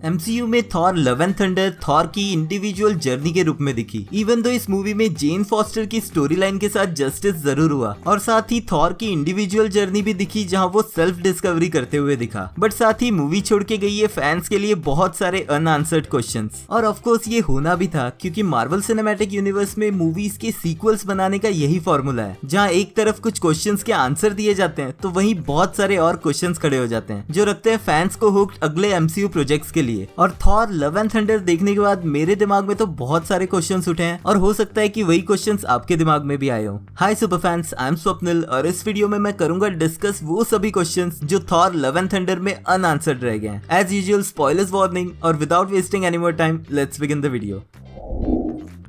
MCU में Thor love and thunder Thor की individual journey के रूप में दिखी। इवन दो इस मूवी में जेन फॉस्टर की स्टोरी लाइन के साथ जस्टिस जरूर हुआ और साथ ही थॉर की इंडिविजुअल जर्नी भी दिखी जहां वो सेल्फ डिस्कवरी करते हुए दिखा। बट साथ ही मूवी छोड़ के गई है फैंस के लिए बहुत सारे अनआंसर्ड क्वेश्चंस, और ऑफ कोर्स ये होना भी था क्योंकि मार्वल सिनेमैटिक यूनिवर्स में मूवीज के सीक्वल्स बनाने का यही फॉर्मूला है, जहां एक तरफ कुछ क्वेश्चंस के आंसर दिए जाते हैं तो वहीं बहुत सारे और क्वेश्चंस खड़े हो जाते हैं जो रखते हैं फैंस को हुक्ड अगले एमसीयू प्रोजेक्ट्स के लिए। और थॉर लव एंड थंडर देखने के बाद मेरे दिमाग में तो बहुत सारे क्वेश्चंस उठे हैं और हो सकता है कि वही क्वेश्चंस आपके दिमाग में भी आए हो। Hi super fans, I am Swapnil और इस वीडियो में मैं करूंगा डिस्कस वो सभी क्वेश्चंस जो थॉर लव एंड थंडर में अनआंसर्ड रह गए हैं। एज यूजुअल स्पॉयलर्स वार्निंग, और without wasting any more time let's begin the video.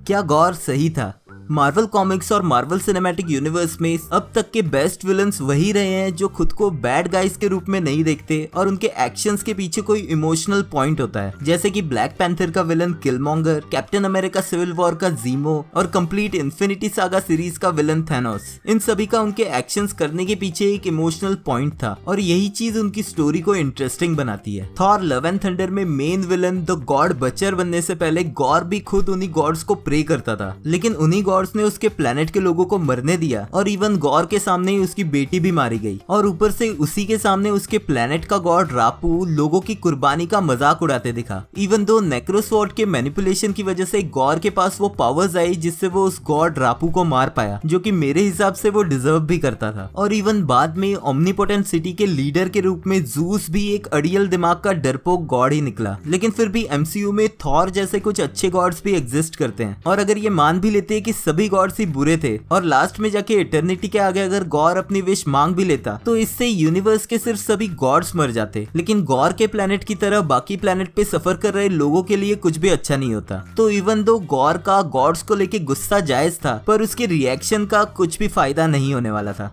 क्या गॉर सही था? मार्वल कॉमिक्स और मार्वल सिनेमैटिक यूनिवर्स में अब तक के बेस्ट विलन्स वही रहे हैं जो खुद को बैड गाइज के रूप में नहीं देखते और उनके एक्शंस के पीछे कोई इमोशनल पॉइंट होता है, जैसे कि ब्लैक पैंथर का villain Killmonger, Captain America Civil War का ज़ीमो और कंप्लीट इन्फिनिटी सागा सीरीज का विलन थैनोस। इन सभी का उनके एक्शंस करने के पीछे एक इमोशनल पॉइंट था और यही चीज उनकी स्टोरी को इंटरेस्टिंग बनाती है। थॉर लव एंड थंडर में मेन विलन द गॉड बचर बनने से पहले गॉर भी खुद उन्हीं गॉड्स को प्रे करता था, लेकिन उन्हीं गॉड्स ने उसके प्लेनेट के लोगों को मरने दिया और इवन गॉर के सामने ही उसकी बेटी भी मारी गई, और ऊपर से उसी के सामने उसके प्लेनेट का गॉड रापू लोगों की कुर्बानी का मजाक उड़ाते दिखा। इवन दो नेक्रोसवॉर्ड के मैनिपुलेशन की वजह से गॉर के पास वो पावर्स आई जिससे वो उस गॉड रापू को मार पाया, जो कि मेरे हिसाब से वो डिजर्व भी करता था। और इवन बाद में ओमनीपोटेंट सिटी के लीडर के रूप में जूस भी एक अड़ियल दिमाग का डरपोक गॉड ही निकला। लेकिन फिर भी एमसीयू में थॉर जैसे कुछ अच्छे गॉड्स भी एग्जिस्ट करते हैं, और अगर ये मान भी लेते हैं कि सभी गॉड्स ही बुरे थे और लास्ट में जाके इटर्निटी के आगे अगर गॉर अपनी विश मांग भी लेता तो इससे यूनिवर्स के सिर्फ सभी गॉड्स मर जाते, लेकिन गॉर के प्लेनेट की तरह बाकी प्लेनेट पे सफर कर रहे लोगों के लिए कुछ भी अच्छा नहीं होता। तो इवन दो गॉर का गॉड्स को लेके गुस्सा जायज था, पर उसके रिएक्शन का कुछ भी फायदा नहीं होने वाला था।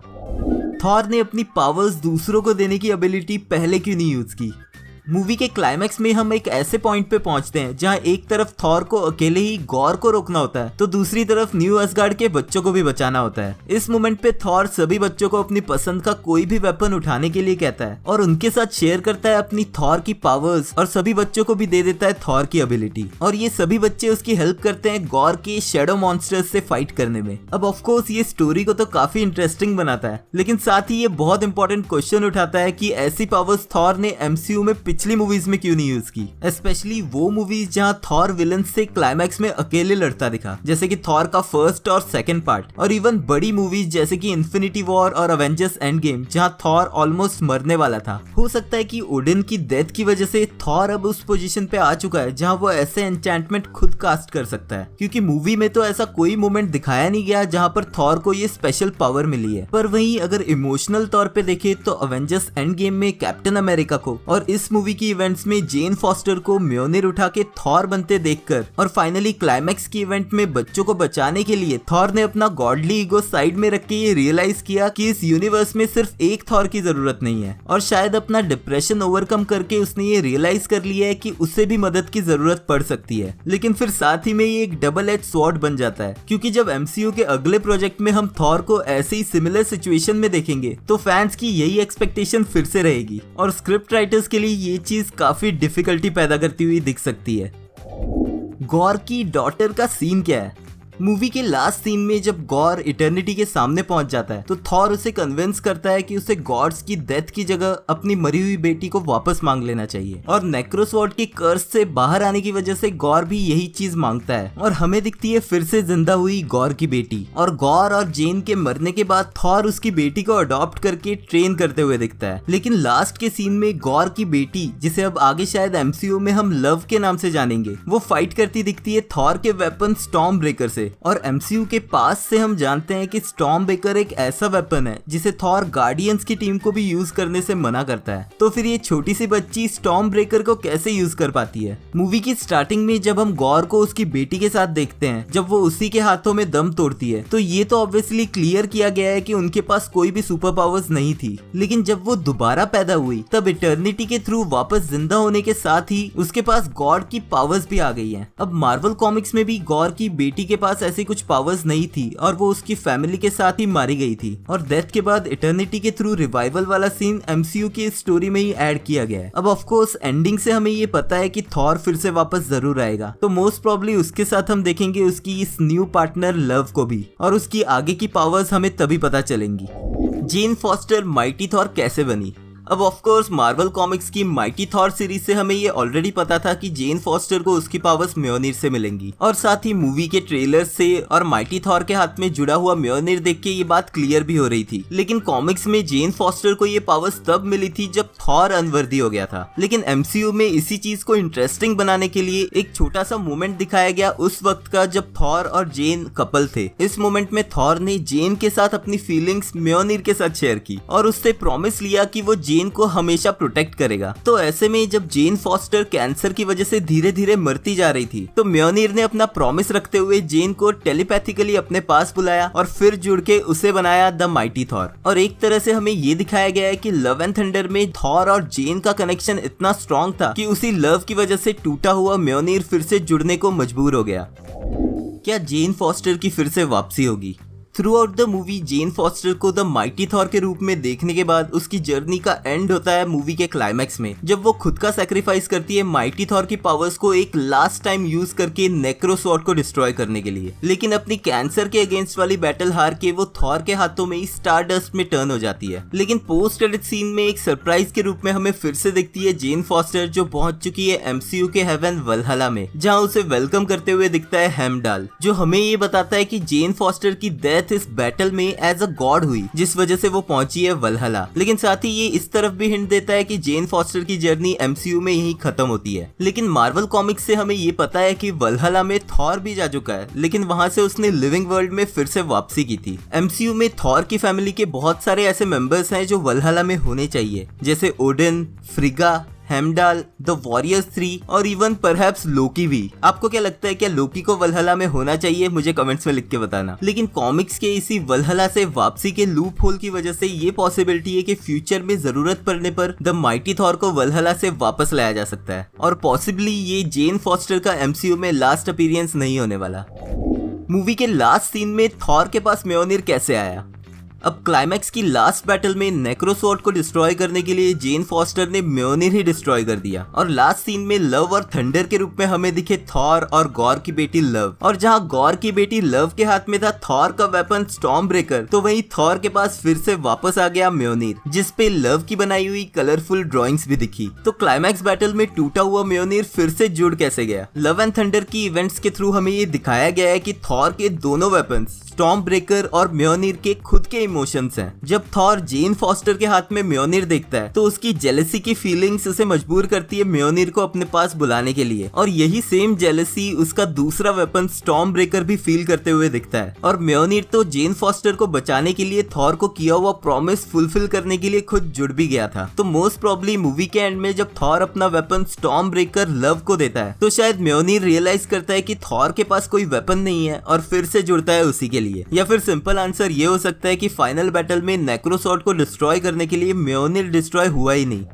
थॉर ने अपनी पावर्स दूसरों को देने की एबिलिटी पहले क्यों नहीं यूज की? मूवी के क्लाइमैक्स में हम एक ऐसे पॉइंट पे पहुंचते हैं जहां एक तरफ थॉर को अकेले ही गॉर को रोकना होता है तो दूसरी तरफ न्यू असगार्ड के बच्चों को भी बचाना होता है। इस मोमेंट पे थॉर सभी बच्चों को अपनी पसंद का कोई भी वेपन उठाने के लिए कहता है और उनके साथ शेयर करता है अपनी थॉर की पावर्स, और सभी बच्चों को भी दे देता है थॉर की एबिलिटी, और ये सभी बच्चे उसकी हेल्प करते हैं गॉर के शैडो मॉन्स्टर्स से फाइट करने में। अब ऑफ कोर्स ये स्टोरी को तो काफी इंटरेस्टिंग बनाता है, लेकिन साथ ही ये बहुत इंपॉर्टेंट क्वेश्चन उठाता है कि ऐसी पावर्स थॉर ने एमसीयू में पिछली मूवीज में क्यों नहीं यूज की, स्पेशली वो मूवीज जहां थॉर विलन से क्लाइमैक्स में अकेले लड़ता दिखा, जैसे कि थॉर का फर्स्ट और सेकंड पार्ट, और इवन बड़ी मूवीज जैसे कि इन्फिनिटी वॉर और अवेंजर्स एंड गेम जहां थॉर ऑलमोस्ट मरने वाला था। हो सकता है कि ओडिन की डेथ की वजह से थॉर अब उस पोजीशन पे आ चुका है जहां वो ऐसे एन्चेंटमेंट खुद कास्ट कर सकता है, क्योंकि मूवी में तो ऐसा कोई मोमेंट दिखाया नहीं गया जहां पर थॉर को ये स्पेशल पावर मिली है। पर वहीं अगर इमोशनल तौर पे देखे तो अवेंजर्स एंड गेम में कैप्टन अमेरिका को और इस मूवी की इवेंट्स में जेन फॉस्टर को म्योनिर उठा के थॉर बनते देखकर, और फाइनली क्लाइमैक्स की इवेंट में बच्चों को बचाने के लिए थॉर ने अपना गॉडली ईगो साइड में रख के ये रियलाइज किया कि इस यूनिवर्स में सिर्फ एक थॉर की जरूरत नहीं है, और शायद अपना डिप्रेशन ओवरकम करके उसने ये रियलाइज कर लिया है कि उसे भी मदद की जरूरत पड़ सकती है। लेकिन फिर साथ ही में ये एक डबल एज स्वॉर्ड बन जाता है, क्योंकि जब एमसीयू के अगले प्रोजेक्ट में हम थॉर को ऐसे ही सिमिलर सिचुएशन में देखेंगे तो फैंस की यही एक्सपेक्टेशन फिर से रहेगी, और स्क्रिप्ट राइटर्स के लिए ये चीज काफी डिफिकल्टी पैदा करती हुई दिख सकती है। गॉर की डॉटर का सीन क्या है? मूवी के लास्ट सीन में जब गॉर इटर्निटी के सामने पहुंच जाता है तो थॉर उसे कन्विंस करता है कि उसे गॉड्स की डेथ की जगह अपनी मरी हुई बेटी को वापस मांग लेना चाहिए, और नेक्रोसवॉर्ड की कर्स से बाहर आने की वजह से गॉर भी यही चीज मांगता है, और हमें दिखती है फिर से जिंदा हुई गॉर की बेटी, और गॉर और जेन के मरने के बाद थॉर उसकी बेटी को अडॉप्ट करके ट्रेन करते हुए दिखता है। लेकिन लास्ट के सीन में गॉर की बेटी, जिसे अब आगे शायद एमसीयू में हम लव के नाम से जानेंगे, वो फाइट करती दिखती है थॉर के वेपन स्टॉर्म ब्रेकर से, और एमसीयू के पास से हम जानते हैं कि स्टॉर्म ब्रेकर एक ऐसा वेपन है जिसे थॉर गार्डियंस की टीम को भी यूज करने से मना करता है। तो फिर ये छोटी सी बच्ची स्टॉर्म ब्रेकर को कैसे यूज कर पाती है? मूवी की स्टार्टिंग में जब हम गॉर को उसकी बेटी के साथ देखते हैं, जब वो उसी के हाथों में दम तोड़ती है, तो ये तो ऑब्वियसली क्लियर किया गया है कि उनके पास कोई भी सुपर पावर्स नहीं थी। लेकिन जब वो दोबारा पैदा हुई तब इटर्निटी के थ्रू वापस जिंदा होने के साथ ही उसके पास गॉड की पावर्स भी आ गई है। अब मार्वल कॉमिक्स में भी गॉर की बेटी के पास पास ऐसी कुछ पावर्स नहीं थी और वो उसकी फैमिली के साथ ही मारी गई थी। और डेथ के बाद इटर्निटी के थ्रू रिवाइवल वाला सीन एमसीयू की स्टोरी में ही ऐड किया गया है। अब ऑफ कोर्स एंडिंग से हमें ये पता है कि थॉर फिर से वापस जरूर आएगा, तो मोस्ट प्रॉब्ली उसके साथ हम देखेंगे उसकी इस न्यू पार्टनर लव को भी, और उसकी आगे की पावर्स हमें तभी पता चलेंगी। जेन फॉस्टर माइटी थॉर कैसे बनी? अब ऑफ कोर्स मार्वल कॉमिक्स की माइटी थॉर सीरीज से हमें ये ऑलरेडी पता था कि जेन फॉस्टर को उसकी पावर्स म्योनिर से मिलेंगी, और साथ ही मूवी के ट्रेलर से और माइटी थॉर के हाथ में जुड़ा हुआ म्योनिर देख के ये बात क्लियर भी हो रही थी। लेकिन कॉमिक्स में जेन फॉस्टर को ये पावर्स तब मिली थी जब थॉर अनवर्दी हो गया था। लेकिन एमसीयू में इसी चीज को इंटरेस्टिंग बनाने के लिए एक छोटा सा मोमेंट दिखाया गया उस वक्त का जब थॉर और जेन कपल थे। इस मोमेंट में थॉर ने जेन के साथ अपनी फीलिंग्स म्योनिर के साथ शेयर की और उससे प्रॉमिस लिया कि वो जेन को हमेशा प्रोटेक्ट करेगा। तो ऐसे में जब जेन फॉस्टर कैंसर की वजह से धीरे धीरे मरती जा रही थी, तो म्योनिर ने अपना प्रॉमिस रखते हुए जेन को टेलीपैथिकली अपने पास बुलाया और फिर जुड़ के उसे बनाया द माइटी थॉर। और एक तरह से हमें ये दिखाया गया है कि लव एंड थंडर में थॉर और जेन का कनेक्शन इतना स्ट्रॉन्ग था कि उसी लव की वजह से टूटा हुआ म्योनिर फिर से जुड़ने को मजबूर हो गया। क्या जेन फॉस्टर की फिर से वापसी होगी? Through out the movie gen foster को द माइटी थॉर के रूप में देखने के बाद उसकी जर्नी का एंड होता है मूवी के क्लाइमैक्स में, जब वो खुद का सैक्रिफाइस करती है माइटी थॉर की पावर्स को एक लास्ट टाइम यूज करके नेक्रो स्वॉर्ड को डिस्ट्रॉय करने के लिए। लेकिन अपनी कैंसर के अगेंस्ट वाली बैटल हार के वो थॉर के हाथों में ही स्टार डस्ट में टर्न हो जाती है। लेकिन पोस्ट क्रेडिट सीन में एक सरप्राइज के रूप में हमें फिर से दिखती है जेन फॉस्टर, जो पहुंच चुकी है एमसीयू के हेवन वल्हला में, जहाँ उसे वेलकम करते हुए दिखता है हेमडाल, जो हमें ये बताता है कि जेन फॉस्टर की डेथ इस बैटल में एज अ गॉड हुई, जिस वजह से वो पहुंची है वल्हला। लेकिन साथ ही ये इस तरफ भी हिंट देता है कि जेन फॉस्टर की जर्नी एमसीयू में यही खत्म होती है। लेकिन मार्वल कॉमिक्स से हमें ये पता है कि वल्हला में थॉर भी जा चुका है, लेकिन वहां से उसने लिविंग वर्ल्ड में फिर से वापसी की थी। एमसीयू में थॉर की फैमिली के बहुत सारे ऐसे मेंबर्स हैं जो वल्हला में होने चाहिए, जैसे ओडिन, फ्रिगा, हेमडाल, द वॉरियर्स 3 और इवन परहैप्स लोकी भी। आपको क्या लगता है, क्या लोकी को वल्हला में होना चाहिए? मुझे कमेंट्स में लिख के बताना। लेकिन कॉमिक्स के इसी वल्हला से वापसी के लूप होल की वजह से ये पॉसिबिलिटी है कि फ्यूचर में जरूरत पड़ने पर द माइटी थॉर को वल्हला से वापस लाया जा सकता है, और पॉसिबली ये जेन फॉस्टर का एमसीयू में लास्ट अपीयरेंस नहीं होने वाला। मूवी के लास्ट सीन में थॉर के पास म्योनिर कैसे आया? अब क्लाइमैक्स की लास्ट बैटल में नेक्रो स्वॉर्ड को डिस्ट्रॉय करने के लिए जेन फॉस्टर ने म्योनिर ही डिस्ट्रॉय कर दिया, और लास्ट सीन में लव और थंडर के रूप में हमें दिखे थॉर और गॉर की बेटी लव। और जहां गॉर की बेटी लव के हाथ में था थॉर का वेपन स्टॉर्म ब्रेकर, तो वहीं थॉर के पास फिर से वापस आ गया म्योनिर, जिसपे लव की बनाई हुई कलरफुल ड्रॉइंग्स भी दिखी। तो क्लाइमैक्स बैटल में टूटा हुआ म्योनिर फिर से जुड़ कैसे गया? लव एंड थंडर की इवेंट्स के थ्रू हमें ये दिखाया गया है कि थॉर के दोनों वेपन्स स्टॉर्म ब्रेकर और म्योनिर के खुद के इमोशंस हैं। जब थॉर जेन फॉस्टर के हाथ में म्योनिर देखता है, तो उसकी जेलसी की फीलिंग्स उसे मजबूर करती है म्योनिर को अपने पास बुलाने के लिए, और यही सेम जेलसी उसका दूसरा वेपन स्टॉर्म ब्रेकर भी फील करते हुए दिखता है। और म्योनिर तो जेन फॉस्टर को बचाने के लिए थॉर को किया हुआ प्रॉमिस फुलफिल करने के लिए खुद जुड़ भी गया था। तो मोस्ट प्रॉब्ली मूवी के एंड में जब थॉर अपना वेपन स्टॉर्म ब्रेकर लव को देता है, तो शायद म्योनिर रियलाइज करता है कि थॉर के पास कोई वेपन नहीं है और फिर से जुड़ता है उसी के लिए। या फिर सिंपल आंसर ये हो सकता है कि फाइनल बैटल में नेक्रो स्वॉर्ड को डिस्ट्रॉय करने के लिए म्योनिर डिस्ट्रॉय हुआ ही नहीं।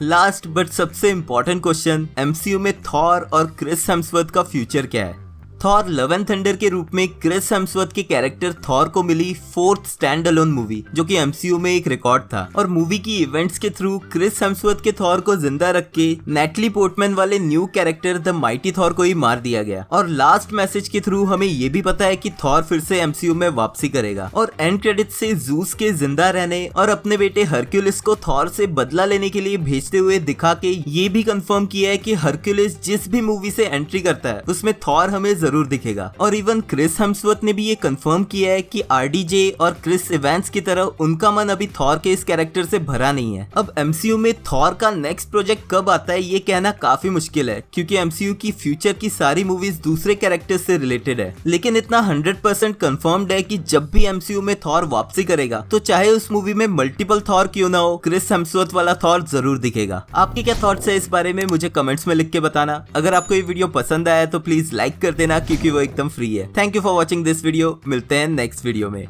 लास्ट बट सबसे इंपॉर्टेंट क्वेश्चन, एमसीयू में थॉर और क्रिस हेम्सवर्थ का फ्यूचर क्या है? थॉर लव एंड थंडर के रूप में क्रिस हेम्सवर्थ के कैरेक्टर थॉर को मिली 4th स्टैंड अलोन मूवी, जो कि एमसीयू में एक रिकॉर्ड था। और मूवी की इवेंट्स के थ्रू क्रिस हेम्सवर्थ के थॉर को जिंदा रख के नेटली पोर्टमैन वाले new character the mighty Thor को ही मार दिया गया। और लास्ट मैसेज के थ्रू हमें ये भी पता है कि थॉर फिर से एमसीयू में वापसी करेगा। और एंड क्रेडिट से जूस के जिंदा रहने और अपने बेटे हरक्यूलिस को थॉर से बदला लेने के लिए भेजते हुए दिखा के ये भी कंफर्म किया है कि हरक्यूलिस जिस भी मूवी से एंट्री करता है उसमें थॉर हमें जरूर दिखेगा। और इवन क्रिस हेम्सवर्थ ने भी ये कंफर्म किया है कि आरडीजे और क्रिस इवेंट्स की तरह उनका मन अभी थॉर के इस कैरेक्टर से भरा नहीं है। अब एमसीयू में थॉर का नेक्स्ट प्रोजेक्ट कब आता है ये कहना काफी मुश्किल है, क्योंकि एमसीयू की फ्यूचर की सारी मूवीज दूसरे कैरेक्टर्स से रिलेटेड है। लेकिन इतना 100% कंफर्म्ड है कि जब भी एमसीयू में थॉर वापसी करेगा, तो चाहे उस मूवी में मल्टीपल थॉर क्यों ना हो, क्रिस हेम्सवर्थ वाला थॉर जरूर दिखेगा। आपके क्या थॉट्स है इस बारे में मुझे कमेंट्स में लिख के बताना। अगर आपको ये वीडियो पसंद आया तो प्लीज लाइक कर देना, क्योंकि वो एकदम फ्री है। Thank you for watching this video. मिलते हैं नेक्स्ट वीडियो में।